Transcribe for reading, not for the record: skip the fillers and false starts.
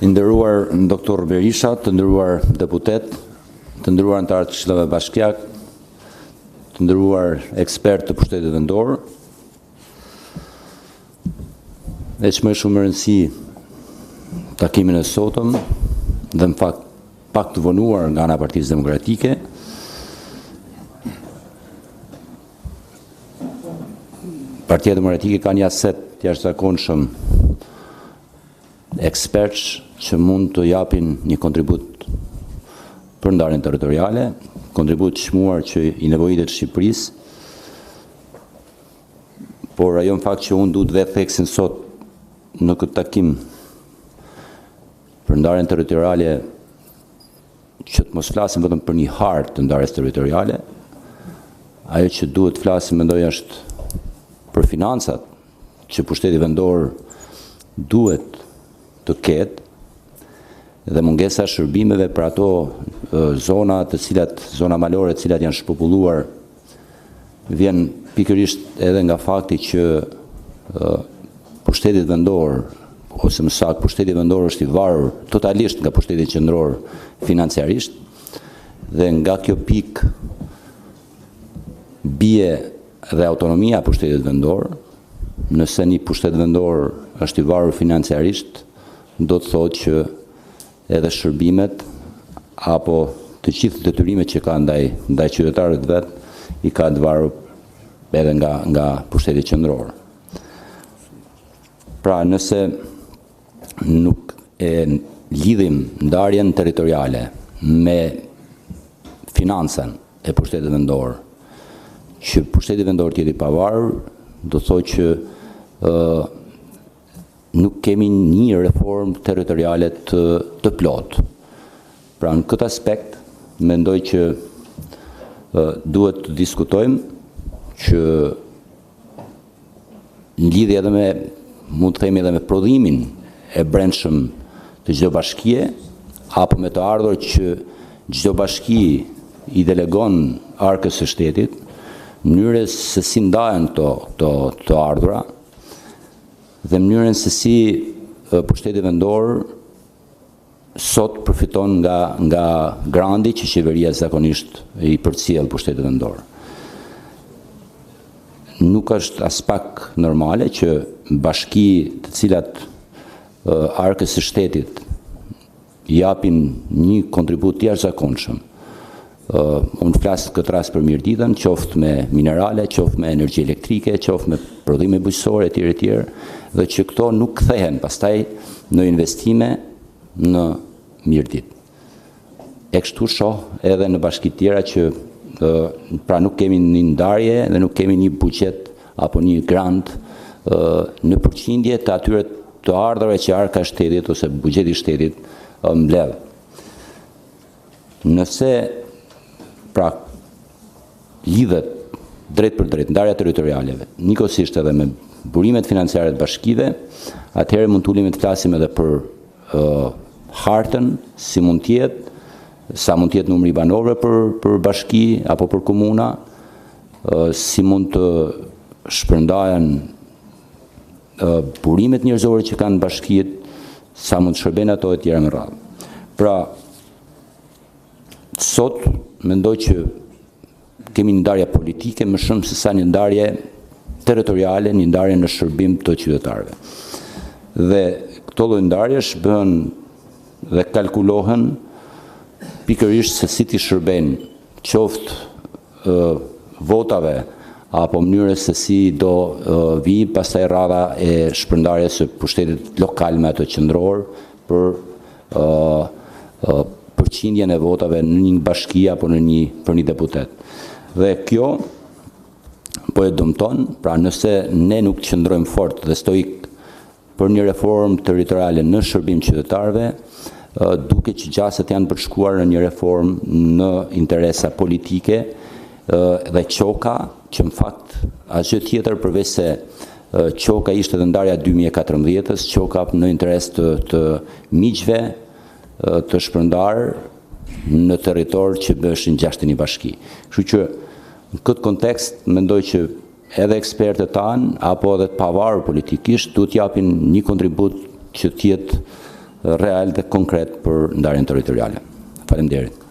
I nderuar doktor Berisha, të nderuar deputet, të nderuar anëtarë të Këshillave Bashkiake, të nderuar ekspert të pushtetit vendor, veç më shumë rëndësi takimin e sotëm dhe në fakt pak të vonuar nga ana e Partisë Demokratike. Partia Demokratike ka një aset të jashtëzakonshëm ekspertsh që mund të japin një kontribut për ndarjen territoriale, kontribut çmuar që i nevojitet Shqipërisë, por ajo në fakt që unë duhet vetë theksin sot në këtë takim për ndarjen territoriale, që të mos flasim vetëm për një hartë të ndarjes territoriale, ajo që duhet flasim mendoj është për financat, që pushteti vendor duhet të ketë, dhe mungesa shërbimeve për ato zona të cilat, zona malore të cilat janë shpopulluar, vjen pikërisht edhe nga fakti që pushtetit vendor, ose më saktë pushteti vendor është i varur totalisht nga pushteti qendror financiarisht, dhe nga kjo pikë bie dhe autonomia e pushtetit vendor. Nëse një pushtet vendor është i varur financiarisht, do të thotë që edhe shërbimet apo të gjithë detyrimet që ka ndaj qytetarët vet i ka të varur edhe nga pushteti qendror. Pra, nëse nuk e lidhim ndarjen territoriale me financën e pushtetit vendor, që pushteti vendor të jetë i pavarur, do thotë që nuk kemi një reformë territoriale të plotë. Pra, në këtë aspekt, mendoj që duhet të diskutojmë që në lidhje edhe me, mund të themi edhe me prodhimin e brendshëm të çdo bashkie, apo me të ardhur që çdo bashki i delegon arkës së shtetit, mënyrës se si ndahen këto ardhura, dhe mënyrën se si pushteti vendor sot përfiton nga grandi që qeveria zakonisht i përcjell pushtetit vendor. Nuk është as pak normale që bashki të cilat arkës së shtetit japin një kontribut të jashtëzakonshëm. Unë flasë këtë rast për Mirditën, qoftë me minerale, qoftë me energji elektrike, qoftë me prodhime bujqësore etj, dhe që këto nuk kthehen pastaj në investime në Mirditë. E kështu shoh edhe në bashki tjera që pra nuk kemi një ndarje dhe nuk kemi një buxhet apo një grant në përqindje të atyre të ardhurave që arka e shtetit ose buxheti i shtetit mbledh. Nëse pra lidhet drejt për drejt ndarja territoriale, njëkohësisht edhe me burimet financiare të bashkive, atëherë mund të ulemi të flasim edhe për hartën, si mund të jetë, sa mund të jetë numri i banorëve për bashki apo për komuna, si mund të shpërndahen burimet njerëzore që kanë bashkiet, sa mund të shërben ato etj me radhë. Pra, sot mendoj që kemi një ndarje politike më shumë se sa një ndarje territoriale, një ndarje në shërbim të qytetarëve. Dhe këto lloj ndarjesh bëhen dhe kalkulohen pikërisht se si ti shërben qoftë votave apo mënyrës se si do vi pastaj rradha e shpërndarjes së pushtetit lokal me ato qendror për përqindjen e votave në një bashki apo për një deputet. Dhe kjo po e dëmton, pra nëse ne nuk qëndrojmë fort dhe stoik për një reformë territoriale në shërbim qytetarëve, duke që gjasët janë përshkuar në një reformë në interesa politike dhe qoka, që në fakt asgjë tjetër përveç se qoka ishte dhe ndarja 2014-ës, qoka në interes të miqve të shpërndar në territor që bëshin 61 bashki. Kështu që në këtë kontekst mendoj që edhe ekspertët tanë apo edhe të pavarur politikisht duhet japin një kontribut që tjetë real dhe konkret për ndarjen territoriale. Faleminderit.